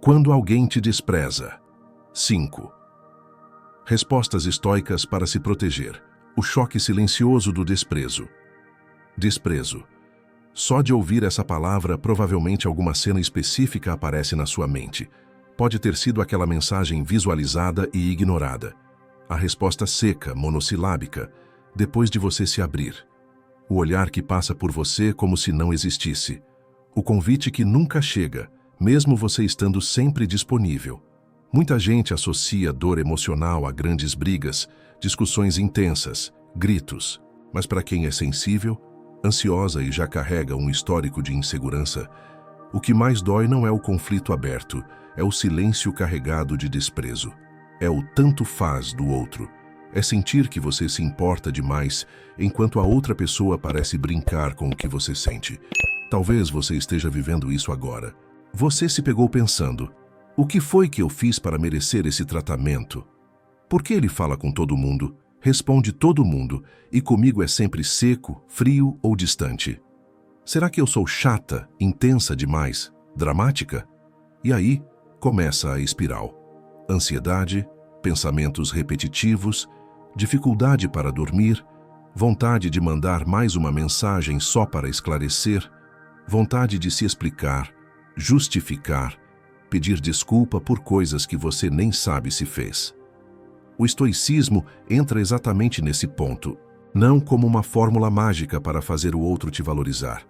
Quando alguém te despreza. 5. Respostas estoicas para se proteger. O choque silencioso do desprezo. Desprezo. Só de ouvir essa palavra, provavelmente alguma cena específica aparece na sua mente. Pode ter sido aquela mensagem visualizada e ignorada. A resposta seca, monossilábica, depois de você se abrir. O olhar que passa por você como se não existisse. O convite que nunca chega, mesmo você estando sempre disponível. Muita gente associa dor emocional a grandes brigas, discussões intensas, gritos. Mas para quem é sensível, ansiosa e já carrega um histórico de insegurança, o que mais dói não é o conflito aberto, é o silêncio carregado de desprezo. É o tanto faz do outro. É sentir que você se importa demais, enquanto a outra pessoa parece brincar com o que você sente. Talvez você esteja vivendo isso agora. Você se pegou pensando: o que foi que eu fiz para merecer esse tratamento? Por que ele fala com todo mundo, responde todo mundo, e comigo é sempre seco, frio ou distante? Será que eu sou chata, intensa demais, dramática? E aí começa a espiral. Ansiedade, pensamentos repetitivos, dificuldade para dormir, vontade de mandar mais uma mensagem só para esclarecer, vontade de se explicar, justificar, pedir desculpa por coisas que você nem sabe se fez. O estoicismo entra exatamente nesse ponto, não como uma fórmula mágica para fazer o outro te valorizar,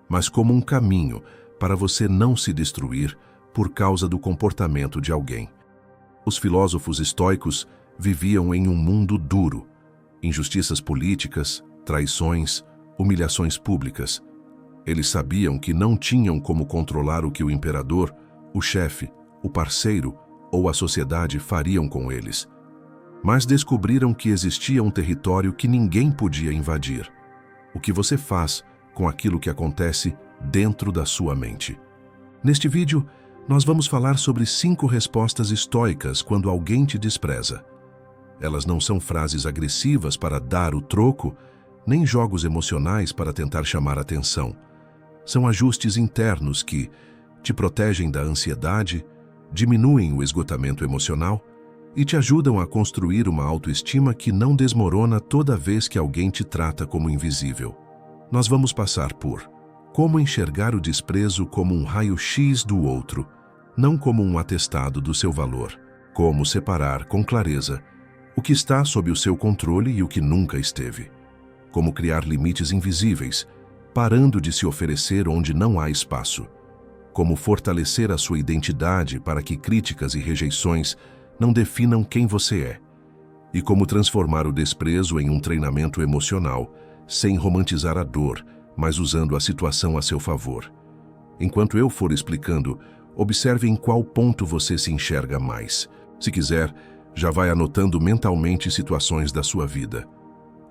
mas como um caminho para você não se destruir por causa do comportamento de alguém. Os filósofos estoicos viviam em um mundo duro, injustiças políticas, traições, humilhações públicas. Eles sabiam que não tinham como controlar o que o imperador, o chefe, o parceiro ou a sociedade fariam com eles. Mas descobriram que existia um território que ninguém podia invadir. O que você faz com aquilo que acontece dentro da sua mente. Neste vídeo, nós vamos falar sobre 5 respostas estoicas quando alguém te despreza. Elas não são frases agressivas para dar o troco, nem jogos emocionais para tentar chamar atenção. São ajustes internos que te protegem da ansiedade, diminuem o esgotamento emocional e te ajudam a construir uma autoestima que não desmorona toda vez que alguém te trata como invisível. Nós vamos passar por como enxergar o desprezo como um raio-x do outro, não como um atestado do seu valor. Como separar com clareza o que está sob o seu controle e o que nunca esteve. Como criar limites invisíveis, parando de se oferecer onde não há espaço. Como fortalecer a sua identidade para que críticas e rejeições não definam quem você é. E como transformar o desprezo em um treinamento emocional, sem romantizar a dor, mas usando a situação a seu favor. Enquanto eu for explicando, observe em qual ponto você se enxerga mais. Se quiser, já vai anotando mentalmente situações da sua vida.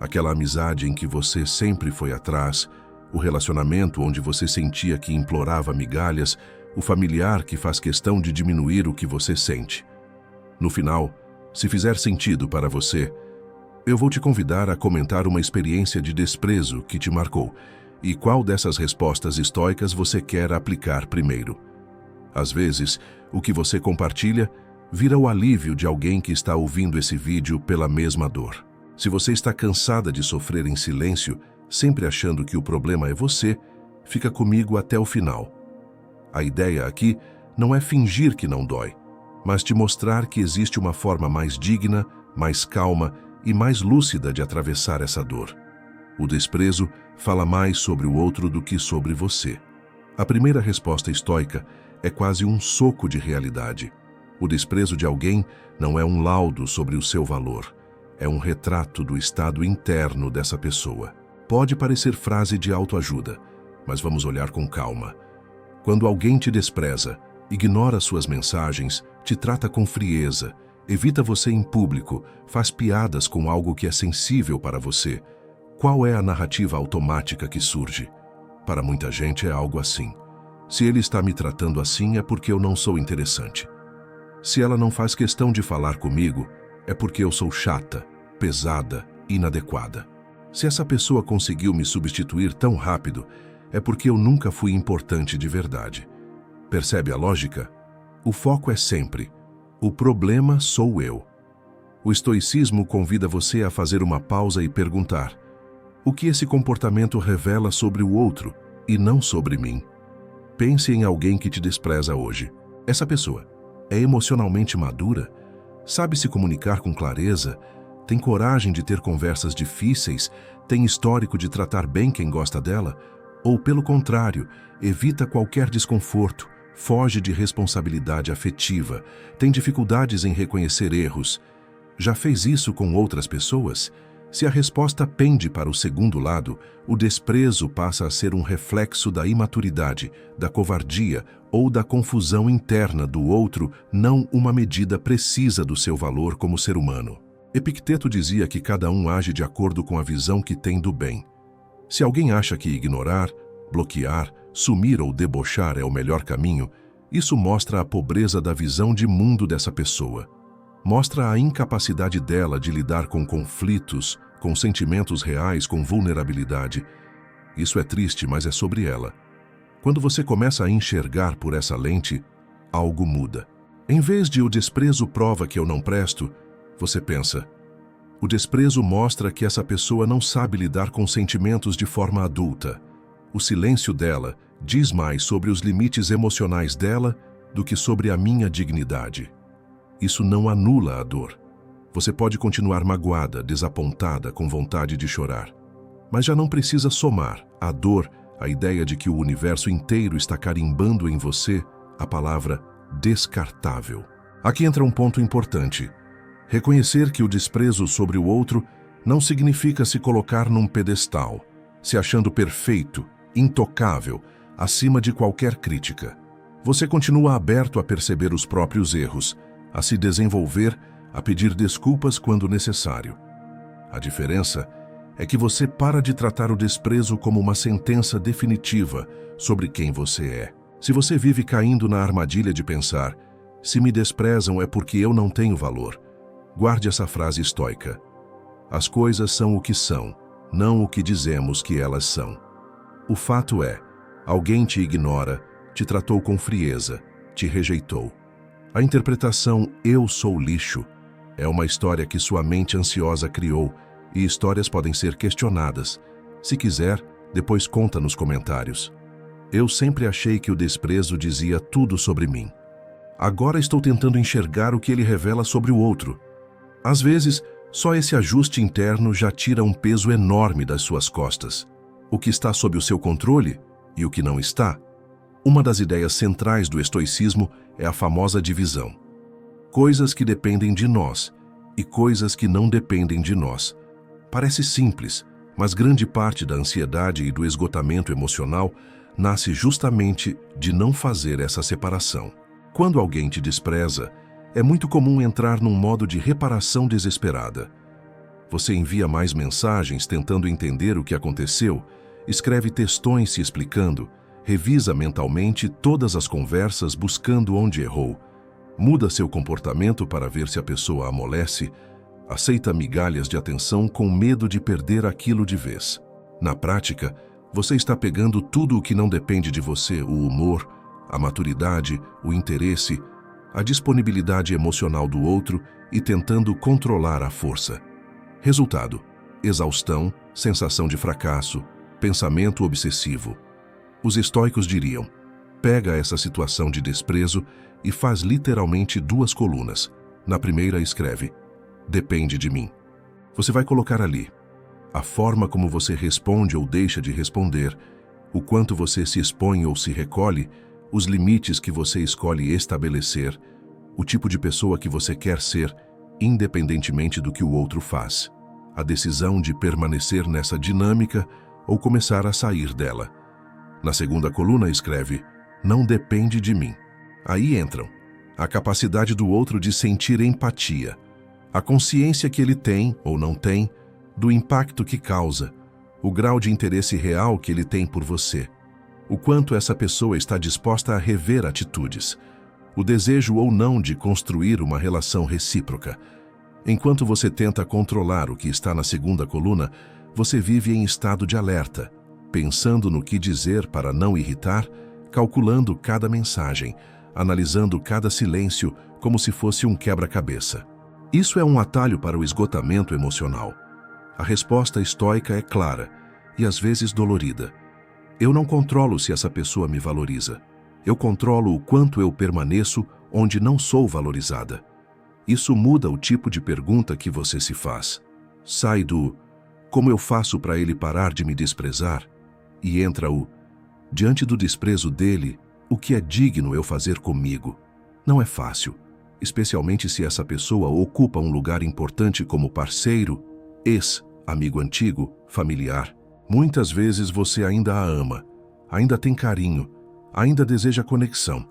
Aquela amizade em que você sempre foi atrás, o relacionamento onde você sentia que implorava migalhas, o familiar que faz questão de diminuir o que você sente. No final, se fizer sentido para você, eu vou te convidar a comentar uma experiência de desprezo que te marcou e qual dessas respostas estoicas você quer aplicar primeiro. Às vezes, o que você compartilha vira o alívio de alguém que está ouvindo esse vídeo pela mesma dor. Se você está cansada de sofrer em silêncio, sempre achando que o problema é você, fica comigo até o final. A ideia aqui não é fingir que não dói, mas te mostrar que existe uma forma mais digna, mais calma e mais lúcida de atravessar essa dor. O desprezo fala mais sobre o outro do que sobre você. A primeira resposta estoica é quase um soco de realidade. O desprezo de alguém não é um laudo sobre o seu valor, é um retrato do estado interno dessa pessoa. Pode parecer frase de autoajuda, mas vamos olhar com calma. Quando alguém te despreza, ignora suas mensagens, te trata com frieza, evita você em público, faz piadas com algo que é sensível para você, qual é a narrativa automática que surge? Para muita gente é algo assim. Se ele está me tratando assim é porque eu não sou interessante. Se ela não faz questão de falar comigo, é porque eu sou chata, pesada, inadequada. Se essa pessoa conseguiu me substituir tão rápido, é porque eu nunca fui importante de verdade. Percebe a lógica? O foco é sempre: o problema sou eu. O estoicismo convida você a fazer uma pausa e perguntar: o que esse comportamento revela sobre o outro e não sobre mim? Pense em alguém que te despreza hoje. Essa pessoa é emocionalmente madura? Sabe se comunicar com clareza? Tem coragem de ter conversas difíceis? Tem histórico de tratar bem quem gosta dela? Ou, pelo contrário, evita qualquer desconforto, foge de responsabilidade afetiva, tem dificuldades em reconhecer erros? Já fez isso com outras pessoas? Se a resposta pende para o segundo lado, o desprezo passa a ser um reflexo da imaturidade, da covardia ou da confusão interna do outro, não uma medida precisa do seu valor como ser humano. Epicteto dizia que cada um age de acordo com a visão que tem do bem. Se alguém acha que ignorar, bloquear, sumir ou debochar é o melhor caminho, isso mostra a pobreza da visão de mundo dessa pessoa. Mostra a incapacidade dela de lidar com conflitos, com sentimentos reais, com vulnerabilidade. Isso é triste, mas é sobre ela. Quando você começa a enxergar por essa lente, algo muda. Em vez de "o desprezo prova que eu não presto", você pensa: o desprezo mostra que essa pessoa não sabe lidar com sentimentos de forma adulta. O silêncio dela diz mais sobre os limites emocionais dela do que sobre a minha dignidade. Isso não anula a dor. Você pode continuar magoada, desapontada, com vontade de chorar. Mas já não precisa somar à dor a ideia de que o universo inteiro está carimbando em você a palavra descartável. Aqui entra um ponto importante. Reconhecer que o desprezo sobre o outro não significa se colocar num pedestal, se achando perfeito, intocável, acima de qualquer crítica. Você continua aberto a perceber os próprios erros, a se desenvolver, a pedir desculpas quando necessário. A diferença é que você para de tratar o desprezo como uma sentença definitiva sobre quem você é. Se você vive caindo na armadilha de pensar: se me desprezam é porque eu não tenho valor, guarde essa frase estoica: as coisas são o que são, não o que dizemos que elas são. O fato é, alguém te ignora, te tratou com frieza, te rejeitou. A interpretação "eu sou lixo" é uma história que sua mente ansiosa criou, e histórias podem ser questionadas. Se quiser, depois conta nos comentários. Eu sempre achei que o desprezo dizia tudo sobre mim. Agora estou tentando enxergar o que ele revela sobre o outro. Às vezes, só esse ajuste interno já tira um peso enorme das suas costas. O que está sob o seu controle e o que não está. Uma das ideias centrais do estoicismo é a famosa divisão. Coisas que dependem de nós e coisas que não dependem de nós. Parece simples, mas grande parte da ansiedade e do esgotamento emocional nasce justamente de não fazer essa separação. Quando alguém te despreza, é muito comum entrar num modo de reparação desesperada. Você envia mais mensagens tentando entender o que aconteceu, escreve textões se explicando, revisa mentalmente todas as conversas buscando onde errou, muda seu comportamento para ver se a pessoa amolece, aceita migalhas de atenção com medo de perder aquilo de vez. Na prática, você está pegando tudo o que não depende de você: o humor, a maturidade, o interesse, a disponibilidade emocional do outro e tentando controlar a força. Resultado: exaustão, sensação de fracasso, pensamento obsessivo. Os estoicos diriam: pega essa situação de desprezo e faz literalmente 2 colunas. Na primeira escreve: depende de mim. Você vai colocar ali a forma como você responde ou deixa de responder, o quanto você se expõe ou se recolhe, os limites que você escolhe estabelecer, o tipo de pessoa que você quer ser, independentemente do que o outro faz. A decisão de permanecer nessa dinâmica ou começar a sair dela. Na segunda coluna escreve: não depende de mim. Aí entram a capacidade do outro de sentir empatia, a consciência que ele tem ou não tem, do impacto que causa, o grau de interesse real que ele tem por você, o quanto essa pessoa está disposta a rever atitudes, o desejo ou não de construir uma relação recíproca. Enquanto você tenta controlar o que está na segunda coluna, você vive em estado de alerta, pensando no que dizer para não irritar, calculando cada mensagem, analisando cada silêncio como se fosse um quebra-cabeça. Isso é um atalho para o esgotamento emocional. A resposta estoica é clara e às vezes dolorida. Eu não controlo se essa pessoa me valoriza. Eu controlo o quanto eu permaneço onde não sou valorizada. Isso muda o tipo de pergunta que você se faz. Sai do "como eu faço para ele parar de me desprezar?" e entra o "diante do desprezo dele, o que é digno eu fazer comigo?" Não é fácil, especialmente se essa pessoa ocupa um lugar importante como parceiro, amigo antigo, familiar. Muitas vezes você ainda a ama, ainda tem carinho, ainda deseja conexão.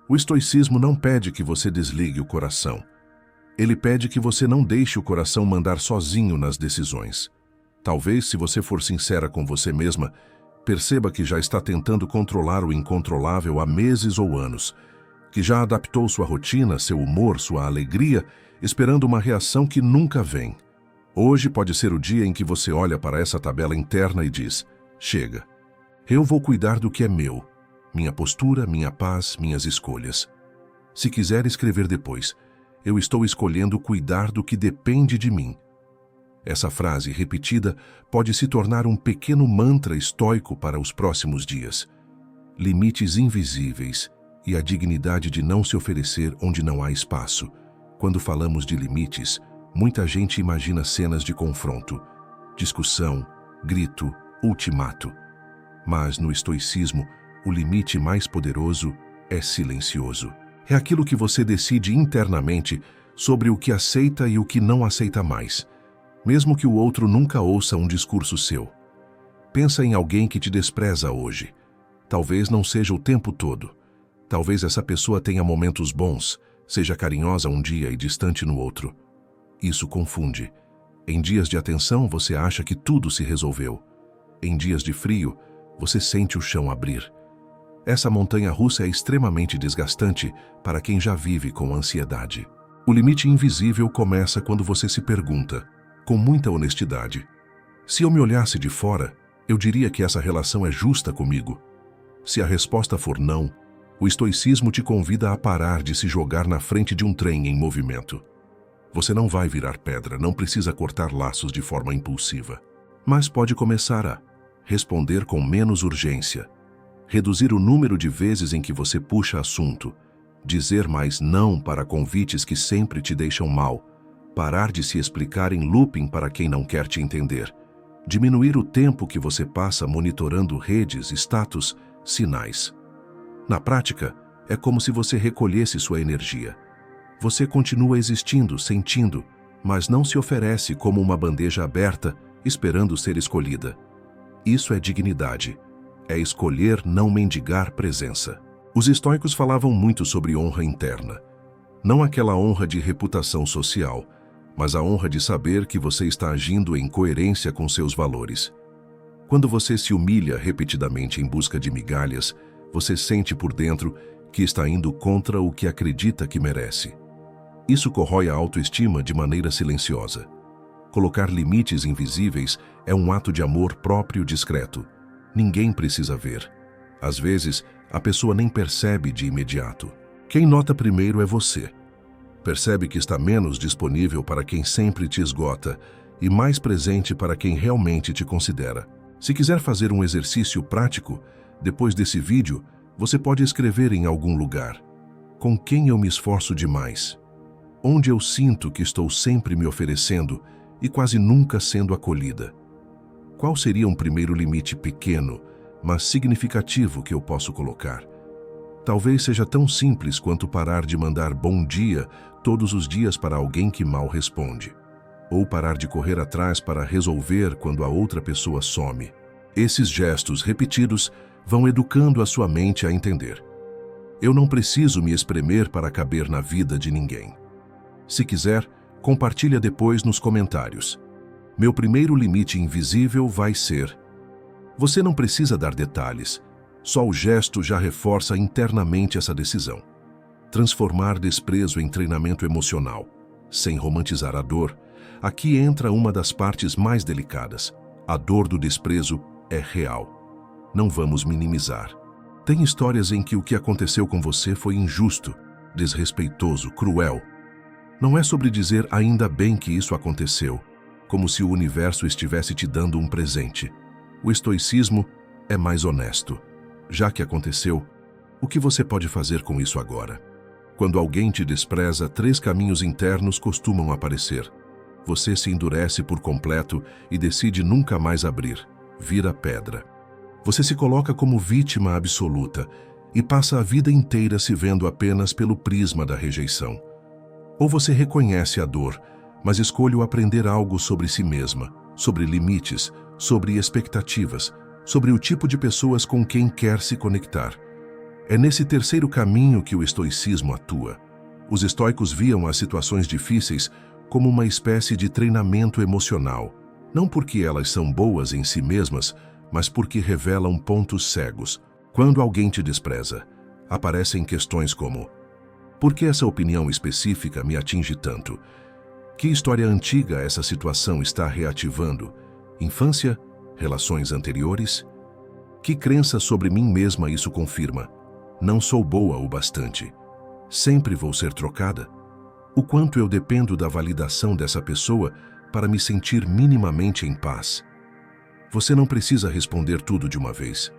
O estoicismo não pede que você desligue o coração. Ele pede que você não deixe o coração mandar sozinho nas decisões. Talvez, se você for sincera com você mesma, perceba que já está tentando controlar o incontrolável há meses ou anos, que já adaptou sua rotina, seu humor, sua alegria, esperando uma reação que nunca vem. Hoje pode ser o dia em que você olha para essa tabela interna e diz: chega, eu vou cuidar do que é meu, minha postura, minha paz, minhas escolhas. Se quiser escrever depois, eu estou escolhendo cuidar do que depende de mim. Essa frase repetida pode se tornar um pequeno mantra estoico para os próximos dias. Limites invisíveis e a dignidade de não se oferecer onde não há espaço. Quando falamos de limites, muita gente imagina cenas de confronto, discussão, grito, ultimato. Mas no estoicismo, o limite mais poderoso é silencioso. É aquilo que você decide internamente sobre o que aceita e o que não aceita mais, mesmo que o outro nunca ouça um discurso seu. Pensa em alguém que te despreza hoje. Talvez não seja o tempo todo. Talvez essa pessoa tenha momentos bons, seja carinhosa um dia e distante no outro. Isso confunde. Em dias de atenção, você acha que tudo se resolveu. Em dias de frio, você sente o chão abrir. Essa montanha-russa é extremamente desgastante para quem já vive com ansiedade. O limite invisível começa quando você se pergunta, com muita honestidade: se eu me olhasse de fora, eu diria que essa relação é justa comigo? Se a resposta for não, o estoicismo te convida a parar de se jogar na frente de um trem em movimento. Você não vai virar pedra, não precisa cortar laços de forma impulsiva. Mas pode começar a responder com menos urgência, reduzir o número de vezes em que você puxa assunto, dizer mais não para convites que sempre te deixam mal, parar de se explicar em looping para quem não quer te entender, diminuir o tempo que você passa monitorando redes, status, sinais. Na prática, é como se você recolhesse sua energia. Você continua existindo, sentindo, mas não se oferece como uma bandeja aberta, esperando ser escolhida. Isso é dignidade. É escolher não mendigar presença. Os estoicos falavam muito sobre honra interna. Não aquela honra de reputação social, mas a honra de saber que você está agindo em coerência com seus valores. Quando você se humilha repetidamente em busca de migalhas, você sente por dentro que está indo contra o que acredita que merece. Isso corrói a autoestima de maneira silenciosa. Colocar limites invisíveis é um ato de amor próprio discreto. Ninguém precisa ver. Às vezes, a pessoa nem percebe de imediato. Quem nota primeiro é você. Percebe que está menos disponível para quem sempre te esgota e mais presente para quem realmente te considera. Se quiser fazer um exercício prático, depois desse vídeo, você pode escrever em algum lugar: com quem eu me esforço demais? Onde eu sinto que estou sempre me oferecendo e quase nunca sendo acolhida? Qual seria um primeiro limite pequeno, mas significativo que eu posso colocar? Talvez seja tão simples quanto parar de mandar bom dia todos os dias para alguém que mal responde, ou parar de correr atrás para resolver quando a outra pessoa some. Esses gestos repetidos vão educando a sua mente a entender: eu não preciso me espremer para caber na vida de ninguém. Se quiser, compartilha depois nos comentários. Meu primeiro limite invisível vai ser... Você não precisa dar detalhes, só o gesto já reforça internamente essa decisão. Transformar desprezo em treinamento emocional, sem romantizar a dor. Aqui entra uma das partes mais delicadas. A dor do desprezo é real. Não vamos minimizar. Tem histórias em que o que aconteceu com você foi injusto, desrespeitoso, cruel. Não é sobre dizer ainda bem que isso aconteceu, como se o universo estivesse te dando um presente. O estoicismo é mais honesto. Já que aconteceu, o que você pode fazer com isso agora? Quando alguém te despreza, 3 caminhos internos costumam aparecer. Você se endurece por completo e decide nunca mais abrir. Vira pedra. Você se coloca como vítima absoluta e passa a vida inteira se vendo apenas pelo prisma da rejeição. Ou você reconhece a dor, mas escolhe aprender algo sobre si mesma, sobre limites, sobre expectativas, sobre o tipo de pessoas com quem quer se conectar. É nesse terceiro caminho que o estoicismo atua. Os estoicos viam as situações difíceis como uma espécie de treinamento emocional, não porque elas são boas em si mesmas, mas porque revelam pontos cegos. Quando alguém te despreza, aparecem questões como: por que essa opinião específica me atinge tanto? Que história antiga essa situação está reativando? Infância? Relações anteriores? Que crença sobre mim mesma isso confirma? Não sou boa o bastante. Sempre vou ser trocada? O quanto eu dependo da validação dessa pessoa para me sentir minimamente em paz? Você não precisa responder tudo de uma vez,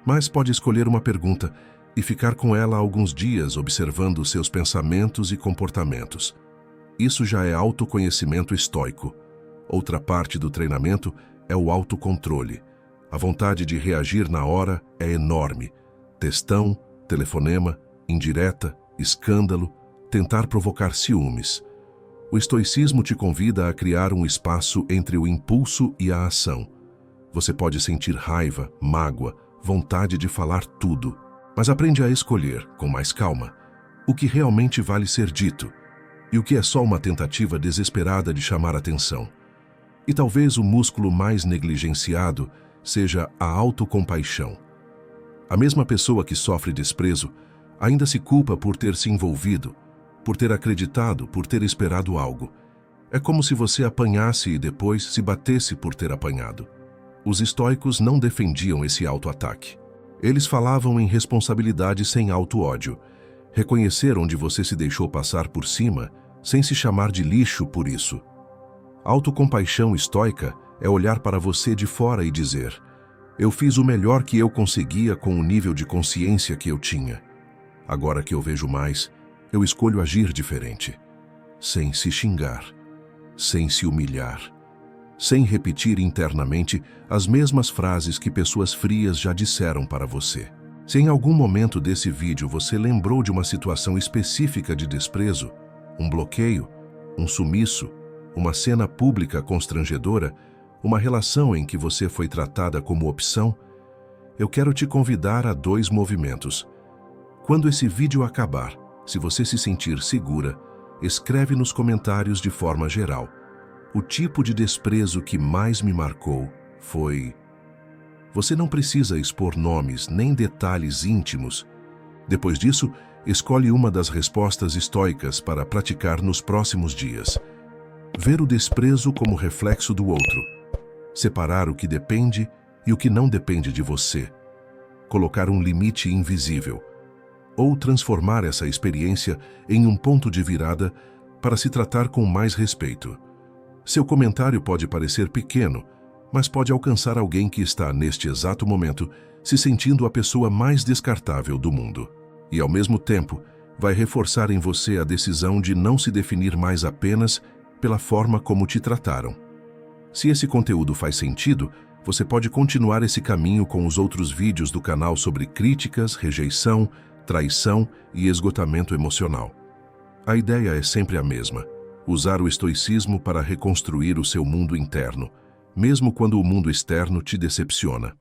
mas pode escolher uma pergunta e ficar com ela alguns dias observando seus pensamentos e comportamentos. Isso já é autoconhecimento estoico. Outra parte do treinamento é o autocontrole. A vontade de reagir na hora é enorme. Textão, telefonema, indireta, escândalo, tentar provocar ciúmes. O estoicismo te convida a criar um espaço entre o impulso e a ação. Você pode sentir raiva, mágoa, vontade de falar tudo, mas aprende a escolher, com mais calma, o que realmente vale ser dito e o que é só uma tentativa desesperada de chamar atenção. E talvez o músculo mais negligenciado seja a autocompaixão. A mesma pessoa que sofre desprezo ainda se culpa por ter se envolvido, por ter acreditado, por ter esperado algo. É como se você apanhasse e depois se batesse por ter apanhado. Os estoicos não defendiam esse auto-ataque. Eles falavam em responsabilidade sem auto-ódio. Reconhecer onde você se deixou passar por cima, sem se chamar de lixo por isso. Autocompaixão estoica é olhar para você de fora e dizer: eu fiz o melhor que eu conseguia com o nível de consciência que eu tinha. Agora que eu vejo mais, eu escolho agir diferente. Sem se xingar, sem se humilhar, sem repetir internamente as mesmas frases que pessoas frias já disseram para você. Se em algum momento desse vídeo você lembrou de uma situação específica de desprezo, um bloqueio, um sumiço, uma cena pública constrangedora, uma relação em que você foi tratada como opção, eu quero te convidar a 2 movimentos. Quando esse vídeo acabar, se você se sentir segura, escreve nos comentários de forma geral: o tipo de desprezo que mais me marcou foi... Você não precisa expor nomes nem detalhes íntimos. Depois disso, escolhe uma das respostas estoicas para praticar nos próximos dias. Ver o desprezo como reflexo do outro. Separar o que depende e o que não depende de você. Colocar um limite invisível. Ou transformar essa experiência em um ponto de virada para se tratar com mais respeito. Seu comentário pode parecer pequeno, mas pode alcançar alguém que está, neste exato momento, se sentindo a pessoa mais descartável do mundo. E, ao mesmo tempo, vai reforçar em você a decisão de não se definir mais apenas pela forma como te trataram. Se esse conteúdo faz sentido, você pode continuar esse caminho com os outros vídeos do canal sobre críticas, rejeição, traição e esgotamento emocional. A ideia é sempre a mesma: usar o estoicismo para reconstruir o seu mundo interno, mesmo quando o mundo externo te decepciona.